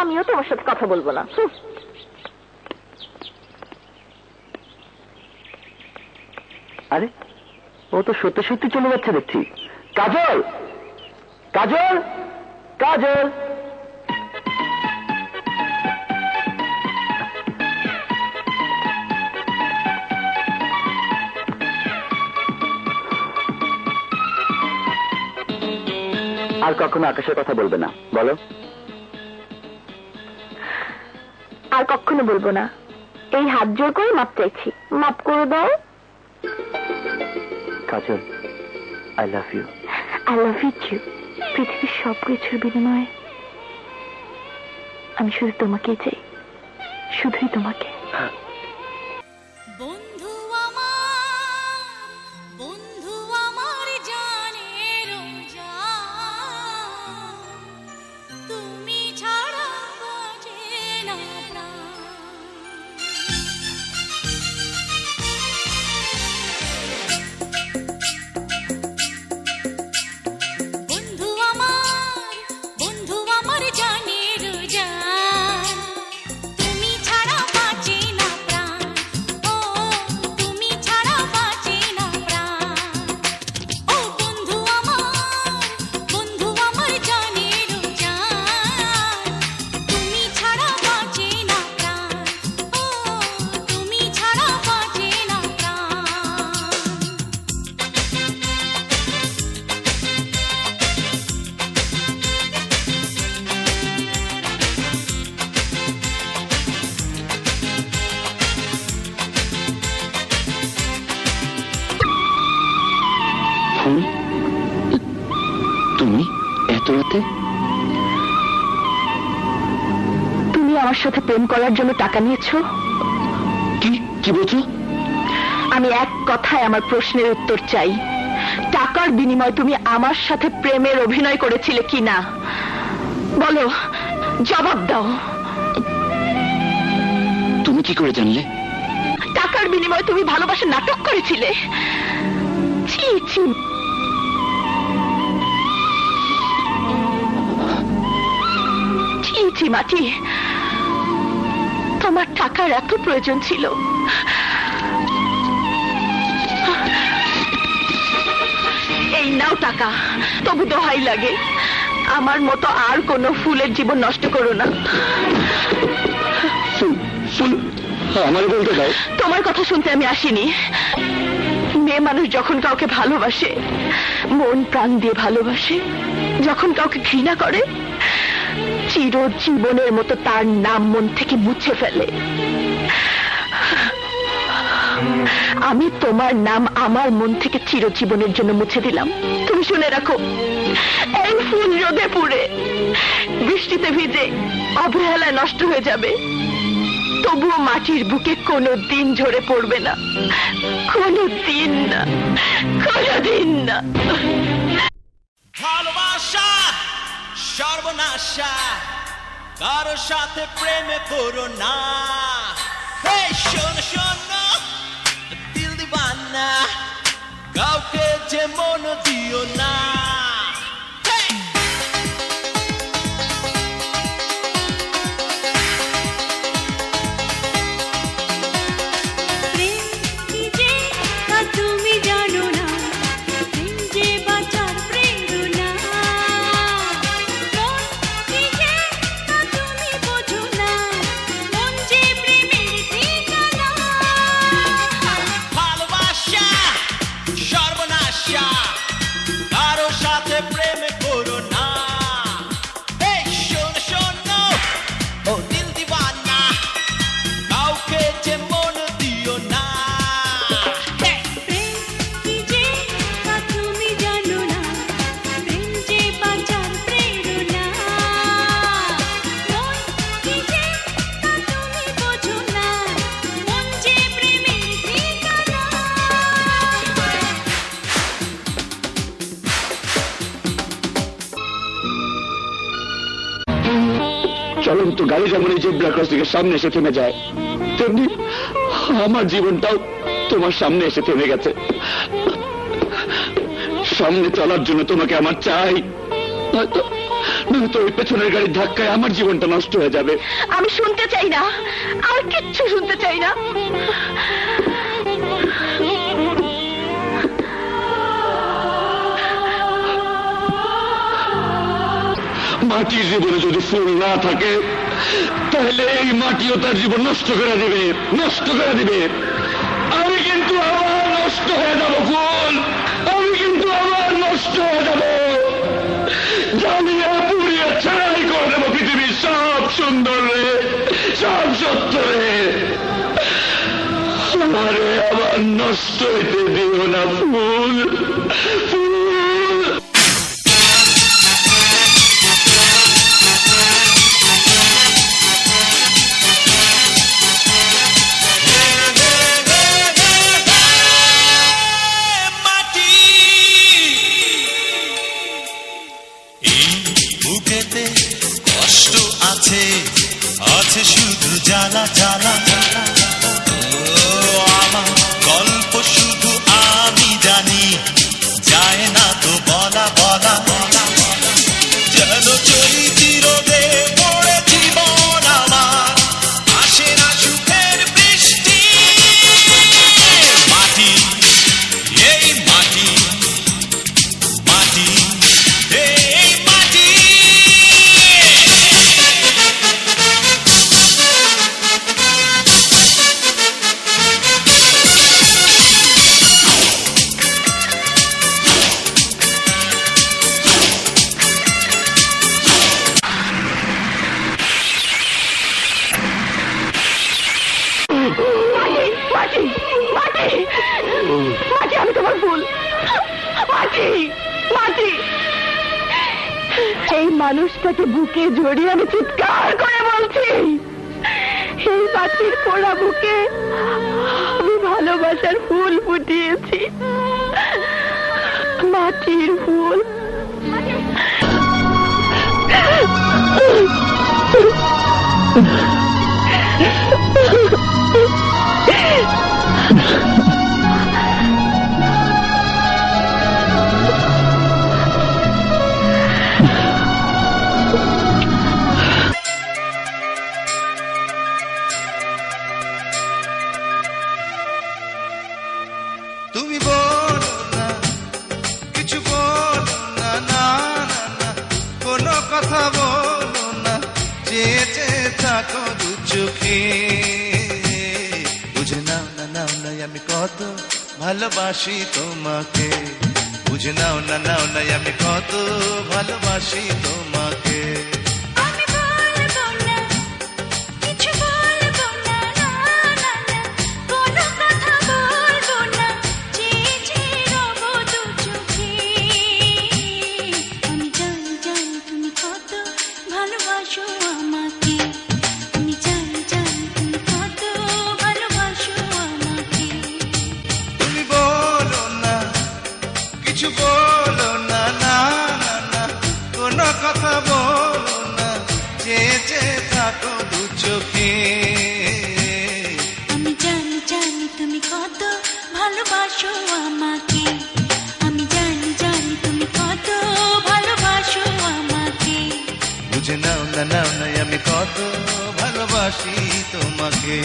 আমিও তোমার সাথে কথা বলবো না। আরে ও তো সত্যি সত্যি চলে যাচ্ছে দেখছি। কাজল, কাজল, কাজল। আর কখনো আকাশের কথা বলবে না, বলো। আর কখনো বলবো না। এই হাত জোর করে মাপ চাইছি, মাপ করে দাও। Kajal, I love you. I love you too. পৃথিবীর সব কিছুর বিনিময়ে আমি শুধু তোমাকেই চাই, শুধুই তোমাকে। বন্ধু আমার জানের তুমি ছাড়া বাজে না প্রাণ। বন্ধু আমার জানের জান, তুমি ছাড়া বাঁচে না প্রাণ। ও তুমি ছাড়া বাঁচে না প্রাণ। ও বন্ধু আমার জানের জান, তুমি ছাড়া বাঁচে না প্রাণ। ও তুমি ছাড়া বাঁচে না প্রাণ। তুমি এত রাতে? তুমি আমার সাথে প্রেম করার জন্য টাকা নিয়েছো? কি কি বলছো? আমি এক কথায় আমার প্রশ্নের উত্তর চাই। টাকার বিনিময়ে তুমি আমার সাথে প্রেমের অভিনয় করেছিলে কি না বলো, জবাব দাও। তুমি কি করে জানলে? টাকার বিনিময়ে তুমি ভালোবাসা নাটক করেছিলে। ছি ছি, ছি ছি মাটি, তোমার টাকার এত প্রয়োজন ছিল? এই নাও টাকা, তবু দোহাই লাগে আমার মতো আর কোনো ফুলের জীবন নষ্ট করো না। আমার বলতে দাও। তোমার কথা শুনতে আমি আসিনি। মেয়ে মানুষ যখন কাউকে ভালোবাসে, মন প্রাণ দিয়ে ভালোবাসে, যখন কাউকে ঘৃণা করে, চিরজীবনের মতো তার নাম মন থেকে মুছে ফেলে। আমি তোমার নাম আমার মন থেকে চিরজীবনের জন্য মুছে দিলাম। তুমি শুনে রাখো, এই ফুল রোদে পুড়ে, বৃষ্টিতে ভিজে, অবহেলায় নষ্ট হয়ে যাবে, তবুও মাটির বুকে কোনো দিন ঝরে পড়বে না। কোনো দিন না, কোনো দিন না। ভালোবাসা সর্বনাশা, কারো সাথে প্রেমে করো না। এই শোনো শোনো দিল দিবানা, কাউকে যে মন দিও না। তুমি জানো না প্রেম যে বাঁচার প্রেরণা। তুমি বোঝো না মন যে প্রেমের ঠিকানা। ভালোবাসা সর্বনাশা, কারো সাথে প্রেমে করো না। এই শোনো শোনো ও দিল দিবানা, কাউকে যে মন দিও না। তুমি জানো না প্রেম যে বাঁচার প্রেরণা। তুমি বোঝো না মন যে প্রেমের ঠিকানা। চলন্ত গাড়ি যেমন এই জেব্রা ক্রসিংয়ের সামনে এসে থেমে যায়, তেমনি আমার জীবনটাও তোমার সামনে এসে থেমে গেছে। সামনে চলার জন্য তোমাকে আমার চাই, নয়তো ওই পেছনের গাড়ির ধাক্কায় আমার জীবনটা নষ্ট হয়ে যাবে। আমি শুনতে চাই না, আর কিচ্ছু শুনতে চাই না। মাটির জীবনে যদি ফুল না থাকে তাহলে এই মাটিও তার জীবন নষ্ট করে দিবে, নষ্ট করে দিবে। আমি কিন্তু আবার নষ্ট হয়ে যাব ফুল, আমি কিন্তু আবার নষ্ট হয়ে যাব, জ্বালিয়ে পুড়িয়ে ছাই করে দেবো পৃথিবীর সব সুন্দর রে, সব সত্য রে। আমারে আবার নষ্ট হইতে দিও না ফুল, ফুল। মাটি এই বুকেতে কষ্ট আছে, আছে শুধু জ্বালা জ্বালা। ও আমার গল্প শুধু আমি জানি, যায় না তো বলা বলা। যেন চৈতি রোদে পড়ে জীবন আমার, আসে না সুখের বৃষ্টি। মাটি এই মাটি, মাটি এই মাটি। মাটি, মাটি, মাটি, আমি তোমার ফুল। মাটি, মাটি। এই মানুষটাকে বুকে জড়িয়ে আমি চিৎকার করে বলছি, এই মাটির পোড়া বুকে আমি ভালোবাসার ফুল ফুটিয়েছি, মাটির ফুল। তুমি বলো না, কিছু বলো না, না না না, কোনো কথা বলো না, চেয়ে চেয়ে থাকো দু চোখে। বুঝে নাও না, নাও না আমি কত ভালোবাসি তোমাকে, বুঝে নাও না, নাও না আমি কত ভালোবাসি তোমাকে। আমি বলবো না, কিছু বলবো না, না না না, কোনো কথা বলবো না, চেয়ে চেয়ে রবো দু চোখে। আমি জানি জানি তুমি কত ভালোবাসো আমাকে, আমি জানি জানি তুমি কত ভালোবাসো আমাকে। তুমি বলো না, কিছু বলো না, না না না, কোনো কথা বলো না, চেয়ে চেয়ে থাকো দু চোখে। আমি জানি জানি তুমি কত ভালোবাসো আমাকে, আমি জানি জানি তুমি কত ভালোবাসো আমাকে। বুঝে নাও না, নাও না আমি কত ভালোবাসি তোমাকে।